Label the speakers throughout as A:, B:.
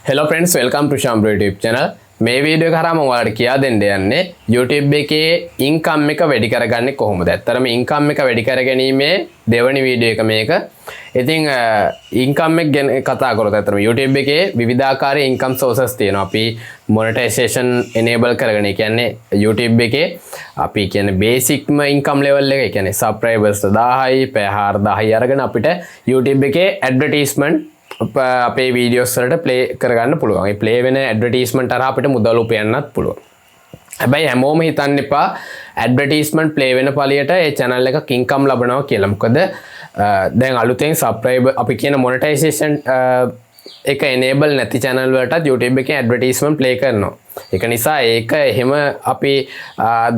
A: Hello friends, welcome to Shambro YouTube channel. මේ video එක හරහා මම ඔයාලට කියා දෙන්න යන්නේ YouTube එකේ ඉන්කම් එක වැඩි කරගන්නේ කොහොමද? ඇත්තටම ඉන්කම් එක වැඩි කරගැනීමේ දෙවෙනි වීඩියෝ එක මේක. ඉතින් ඉන්කම් එක ගැන කතා කරොත් ඇත්තටම YouTube එකේ විවිධාකාර ඉන්කම් සෝසස් තියෙනවා. අපි මොනිටයිසේෂන් enable කරගෙන, ඒ කියන්නේ YouTube එකේ අපි කියන්නේ බේසික්ම ඉන්කම් ලෙවල් එක, ඒ කියන්නේ subscribers 1000යි, පැය 4000යි අරගෙන අපිට YouTube එකේ ඇඩ්වර්ටයිස්මන්ට් අපේ වීඩියෝස් වලට ප්ලේ කරගන්න පුළුවන්. ඒ ප්ලේ වෙන ඇඩ්වර්ටයිස්මන්ට් හරහා අපිට මුදල් උපයන්නත් පුළුවන්. හැබැයි හැමෝම හිතන්න එපා ඇඩ්වර්ටයිස්මන්ට් ප්ලේ වෙන පළියට ඒ channel එකක ඉන්කම් ලබනවා කියලා. මොකද දැන් අලුතෙන් සබ්ස්ක්‍රයිබර් අපි කියන මොනිටයිසේෂන් එක enable නැති channel වලටත් YouTube එකේ ඇඩ්වර්ටයිස්මන්ට් ප්ලේ කරනවා. ඒක නිසා ඒක එහෙම අපි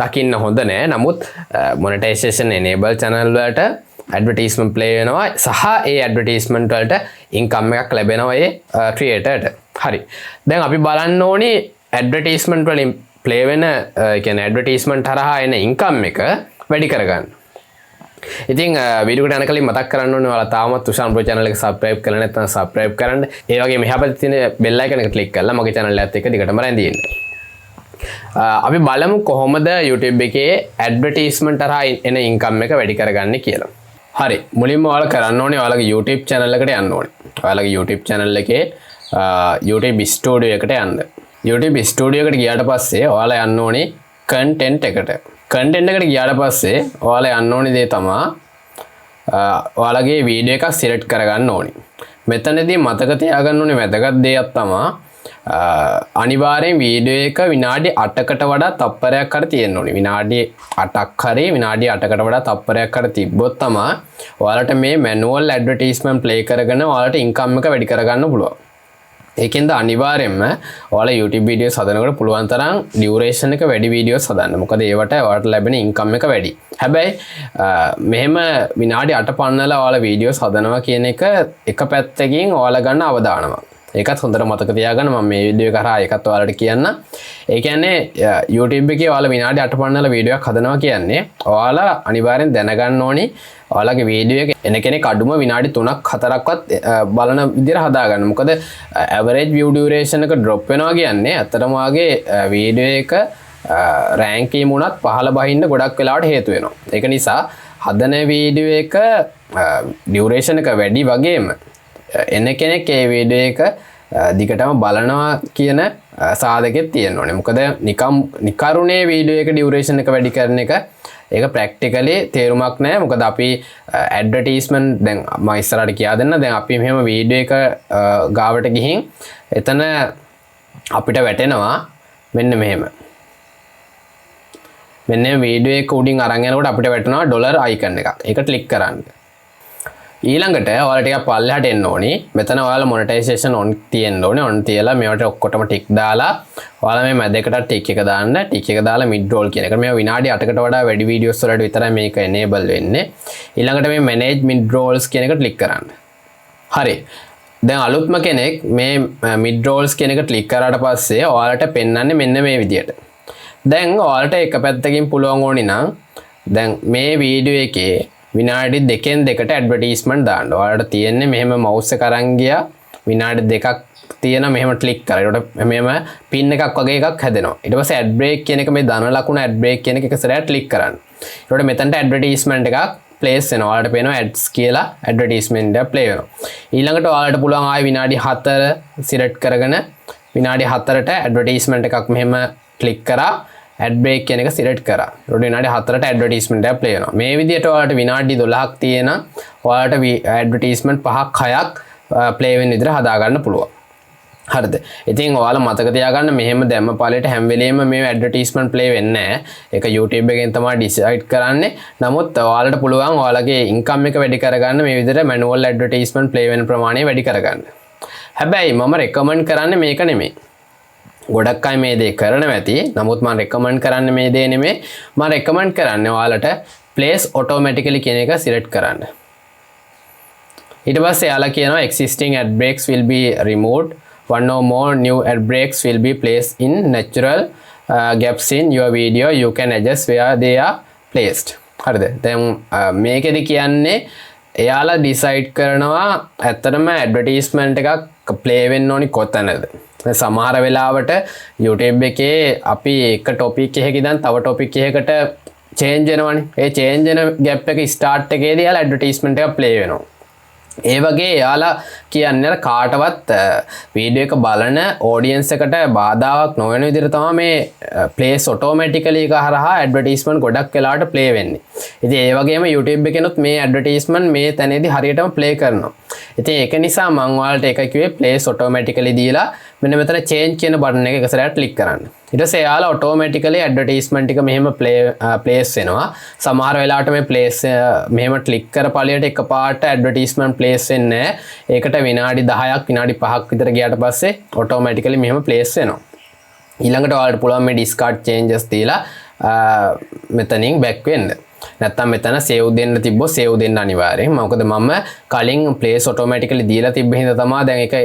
A: දකින්න හොඳ නෑ. නමුත් මොනිටයිසේෂන් enable channel වලට ඇඩ්වර්ටයිස්මන්ට් ප්ලේ වෙනවා සහ ඒ ඇඩ්වර්ටයිස්මන්ට් වලට ඉන්කම් එකක් ලැබෙනවා ඒ ක්‍රියේටර්ට. හරි. දැන් අපි බලන්න ඕනේ ඇඩ්වර්ටයිස්මන්ට් වලින් ප්ලේ වෙන කියන්නේ ඇඩ්වර්ටයිස්මන්ට් හරහා එන ඉන්කම් එක වැඩි කරගන්න. ඉතින් වීඩියෝ එකට යන කලින් මතක් කරන්න ඕනේ ඔයාලා තාමත් තුෂාන් ප්‍රෝ channel එක subscribe කරලා නැත්නම් subscribe කරන්න. ඒ වගේම එහා පැත්තේ තියෙන bell icon එක click කරලා මගේ channel එකත් එක්ක දිගටම රැඳී ඉන්න. අපි බලමු කොහොමද YouTube එකේ ඇඩ්වර්ටයිස්මන්ට් හරහා එන ඉන්කම් එක වැඩි කරගන්නේ කියලා. හරි, මුලින්ම ඔයාලා කරන්න ඕනේ ඔයාලගේ YouTube channel එකට යන්න ඕනේ. ඔයාලගේ YouTube channel එකේ YouTube studio එකට යන්න. YouTube studio එකට ගියාට පස්සේ ඔයාලා යන්න ඕනේ content එකට. content එකට ගියාට පස්සේ ඔයාලා යන්න ඕනේ දේ තමයි ඔයාලගේ වීඩියෝ එකක් select කරගන්න ඕනේ. මෙතනදී මතක තියාගන්න ඕනේ වැදගත් දෙයක් තමයි අනිවාර්යෙන් වීඩියෝ එක විනාඩි 8කට වඩා තප්පරයක් හරි තියෙන්න ඕනේ. විනාඩි 8ක් හරි විනාඩි 8කට වඩා තප්පරයක් හරි තිබ්බොත් තමයි ඔයාලට මේ මැනුවල් ඇඩ්වර්ටයිස්මන්ට් ප්ලේ කරගෙන ඔයාලට ඉන්කම් එක වැඩි කරගන්න පුළුවන්. ඒකෙන්ද අනිවාර්යෙන්ම ඔයාලා YouTube වීඩියෝස් හදනකොට පුළුවන් තරම් ඩියුරේෂන් එක වැඩි වීඩියෝස් හදන්න. මොකද ඒවට ඔයාලට ලැබෙන ඉන්කම් එක වැඩි. හැබැයි මෙහෙම විනාඩි 8 පන්නලා ඔයාලා වීඩියෝස් හදනවා කියන එක එක පැත්තකින් ඔයාලා ගන්න අවදානමක්. ඒකත් හොඳට මතක තියාගන්න. මම මේ වීඩියෝ එක හරහා ඒකත් ඔයාලට කියන්න. ඒ කියන්නේ YouTube එකේ ඔයාලා විනාඩි 8 පන්නලා වීඩියෝ එකක් හදනවා කියන්නේ ඔයාලා අනිවාර්යෙන් දැනගන්න ඕනි ඔයාලගේ වීඩියෝ එක එන කෙනෙක් අඩුම විනාඩි 3ක් 4ක්වත් බලන විදිහට හදාගන්න. මොකද average view duration එක drop වෙනවා කියන්නේ ඇත්තටම වාගේ වීඩියෝ එක ranking උනත් පහළ බහින්න ගොඩක් වෙලාවට හේතු වෙනවා. ඒක නිසා හදන වීඩියෝ එක duration එක වැඩි වගේම එන කෙනෙක් ඒ වීඩියෝ එක දිගටම බලනවා කියන සාධකෙත් තියෙන්න ඕනේ. මොකද නිකරුණේ වීඩියෝ එක ඩියුරේෂන් එක වැඩි කරන එක ඒක ප්‍රැක්ටිකලි තේරුමක් නැහැ. මොකද අපි ඇඩ්වර්ටයිස්මන්ට් දැන් මම ඉස්සරහට කියා දෙන්න. දැන් අපි මෙහෙම වීඩියෝ එක ගාවට ගිහින් එතන අපිට වැටෙනවා මෙන්න මෙහෙම. මෙන්න වීඩියෝ එක උඩින් අරන් යනකොට අපිට වැටෙනවා ඩොලර් අයිකන් එකක්. ඒක ක්ලික් කරන්න. ඊළඟට ඔයාලා ටිකක් පල්ලෙහාට එන්න ඕනි. මෙතන ඔයාලා මොනිටයිසේෂන් on තියෙන්න ඕනේ. on තියලා මේවට ඔක්කොටම ටික් දාලා ඔයාලා මේ මැදකට ටික් එක දාන්න. ටික් එක දාලා mid roll කියන එක. මේ විනාඩි 8කට වඩා වැඩි වීඩියෝස් වලට විතරයි මේක enable වෙන්නේ. ඊළඟට මේ manage mid rolls කියන එක ක්ලික් කරන්න. හරි. දැන් අලුත්ම කෙනෙක් මේ mid rolls කියන එක ක්ලික් කරාට පස්සේ ඔයාලට පෙන්වන්නේ මෙන්න මේ විදියට. දැන් ඔයාලට එක පැත්තකින් පුළුවන් ඕනි නම් දැන් මේ වීඩියෝ එකේ විනාඩි 2න් 2ට ඇඩ්වර්ටයිස්මන්ට් දාන්න. ඔයාලට තියෙන්නේ මෙහෙම මවුස් එක අරන් ගියා විනාඩි 2ක් තියෙන මෙහෙම ක්ලික් කරා. ඒකට මෙහෙම පින් එකක් වගේ එකක් හැදෙනවා. ඊට පස්සේ ඇඩ් බ්‍රේක් කියන එක මේ ධන ලකුණ ඇඩ් බ්‍රේක් කියන එක සැරයක් ක්ලික් කරන්න. ඒකට මෙතනට ඇඩ්වර්ටයිස්මන්ට් එකක් ප්ලේස් වෙනවා. ඔයාලට පේනවා ඇඩ්ස් කියලා ඇඩ්වර්ටයිස්මන්ට් එක ප්ලේ වෙනවා. ඊළඟට ඔයාලට පුළුවන් ආයෙ විනාඩි 4 සිලෙක්ට් කරගෙන විනාඩි 4ට ඇඩ්වර්ටයිස්මන්ට් එකක් මෙහෙම ක්ලික් කරා. ඇඩ් බ්‍රේක් කියන එක සිලෙක්ට් කරා. ඊට විනාඩි 4ට ඇඩ්වර්ටයිස්මන්ට් එක ප්ලේ වෙනවා. මේ විදිහට ඔයාලට විනාඩි 12ක් තියෙන ඔයාලට ඇඩ්වර්ටයිස්මන්ට් 5ක් 6ක් ප්ලේ වෙන විදිහට හදා ගන්න පුළුවන්. හරිද? ඉතින් ඔයාලා මතක තියාගන්න මෙහෙම දැම්ම පළේට හැම වෙලෙම මේ ඇඩ්වර්ටයිස්මන්ට් ප්ලේ වෙන්නේ නැහැ. ඒක YouTube එකෙන් තමයි ඩිසයිඩ් කරන්නේ. නමුත් ඔයාලට පුළුවන් ඔයාලගේ ඉන්කම් එක වැඩි කරගන්න මේ විදිහට මැනුවල් ඇඩ්වර්ටයිස්මන්ට් ප්ලේ වෙන ප්‍රමාණය වැඩි කරගන්න. හැබැයි මම රෙකමන්ඩ් කරන්නේ මේක නෙමෙයි. ගොඩක් අය මේ දේ කරනවා ඇති. නමුත් මම රෙකමන්ඩ් කරන්නේ මේ දේ නෙමෙයි. මම රෙකමන්ඩ් කරන්නේ ඔයාලට place automatically කියන එක select කරන්න. ඊට පස්සේ යාලා කියනවා existing ad breaks will be removed. One or more new ad breaks will be placed in natural gaps in your video. You can adjust where they are placed. හරිද? දැන් මේකෙදි කියන්නේ එයාලා ඩිසයිඩ් කරනවා ඇත්තටම ඇඩ්වර්ටයිස්මන්ට් එකක් ප්ලේ වෙන්න ඕනි කොතනද. සමහර වෙලාවට YouTube එකේ අපි එක ටොපික් එකක ඉඳන් තව ටොපික් එකකට චේන්ජ් වෙනවනේ. ඒ චේන්ජ් වෙන ગેප් එක ස්ටාර්ට් එකේදී යාලා ඇඩ්වර්ටයිස්මන්ට් එකක් ප්ලේ වෙනවා. ඒ වගේ යාලා කියන්නේ කාටවත් වීඩියෝ එක බලන ඔඩියන්ස් එකට බාධාවක් නොවන විදිහට තමයි මේ ප්ලේස් ඔටෝමැටිකලි එක හරහා ඇඩ්වර්ටයිස්මන්ට් ගොඩක් වෙලාවට ප්ලේ වෙන්නේ. ඉතින් ඒ වගේම YouTube එකේනොත් මේ ඇඩ්වර්ටයිස්මන්ට් මේ තැනේදී හරියටම ප්ලේ කරනවා. ඉතින් ඒක නිසා මම ඔයාලට එක කිව්වේ ප්ලේස් ඔටෝමැටිකලි දීලා මෙන්න මෙතන චේන්ජ් කියන බටන් එක සැරයක් ක්ලික් කරන්න. ඊට පස්සේ යාලා ඔටෝමැටිකලි ඇඩ්වර්ටයිස්මන්ට් එක මෙහෙම ප්ලේස් වෙනවා. සමහර වෙලාවට මේ ප්ලේස් මෙහෙම ක්ලික් කරපළියට එකපාරට ඇඩ්වර්ටයිස්මන්ට් ප්ලේස් වෙන්නේ නැහැ. ඒකට විනාඩි 10ක් විනාඩි 5ක් විතර ගියාට පස්සේ ඔටෝමැටිකලි මෙහෙම ප්ලේස් වෙනවා. ඊළඟට ඔයාලට පුළුවන් මේ ඩිස්කාඩ් චේන්ජස් දීලා මෙතනින් බැක් වෙන්න. නැත්තම් මෙතන සේව් දෙන්න තිබ්බොත් සේව් දෙන්න අනිවාර්යෙන්. මොකද මම කලින් ප්ලේස් ඔටෝමැටිකලි දීලා තිබ්බ හින්දා තමයි දැන් ඒක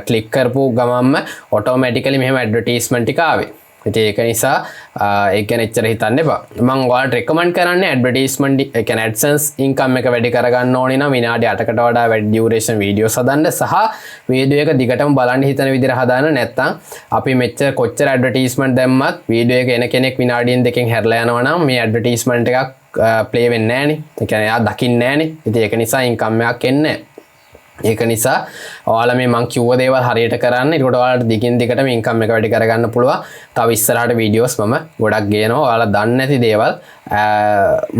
A: ක්ලික් කරපු ගමන්ම ඔටෝමැටිකලි මෙහෙම ඇඩ්වර්ටයිස්මන්ට් එක ආවේ. ඉතින් ඒක නිසා ඒක ගැන එච්චර හිතන්න එපා. මම ඔයාලට රෙකමන්ඩ් කරන්නේ ඇඩ්වර්ටයිස්මන්ට් ඒ කියන්නේ AdSense ඉන්කම් එක වැඩි කරගන්න ඕනේ නම් විනාඩි 8කට වඩා වැඩි ඩියුරේෂන් වීඩියෝස් හදන්න සහ වීඩියෝ එක දිගටම බලන්න හිතන විදිහට හදාන්න. නැත්නම් අපි මෙච්චර කොච්චර ඇඩ්වර්ටයිස්මන්ට් දැම්මත් වීඩියෝ එක එන කෙනෙක් විනාඩියෙන් දෙකකින් හැරලා යනවා නම් මේ ඇඩ්වර්ටයිස්මන්ට් එකක් ප්ලේ වෙන්නේ නැහනේ. ඒ කියන්නේ එයා දකින්නේ නැහනේ. ඉතින් ඒක නිසා ඉන්කම් එකක් එන්නේ නැහැ. ඒක නිසා ඔයාලා මේ මං කිව්ව දේවල් හරියට කරන්න. ඒකට ඔයාලට දිගින් දිගටම ඉන්කම් එක වැඩි කරගන්න පුළුවන්. තව ඉස්සරහට වීඩියෝස් මම ගොඩක් ගේනවා. ඔයාලා දන්නේ නැති දේවල්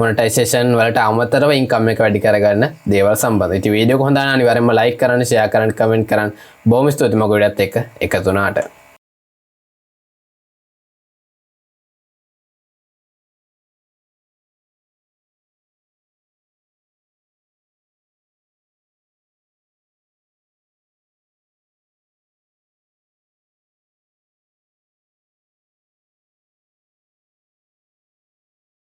A: මොනටයිසේෂන් වලට අමතරව ඉන්කම් එක වැඩි කරගන්න දේවල් සම්බන්ධව. ඉතින් වීඩියෝ එක හොඳ නම් අනිවාර්යෙන්ම ලයික් කරන්න, ෂෙයා කරන්න, කමෙන්ට් කරන්න. බොහොම ස්තුතියි මගේ වීඩියෝත් එක්ක එකතු වුණාට.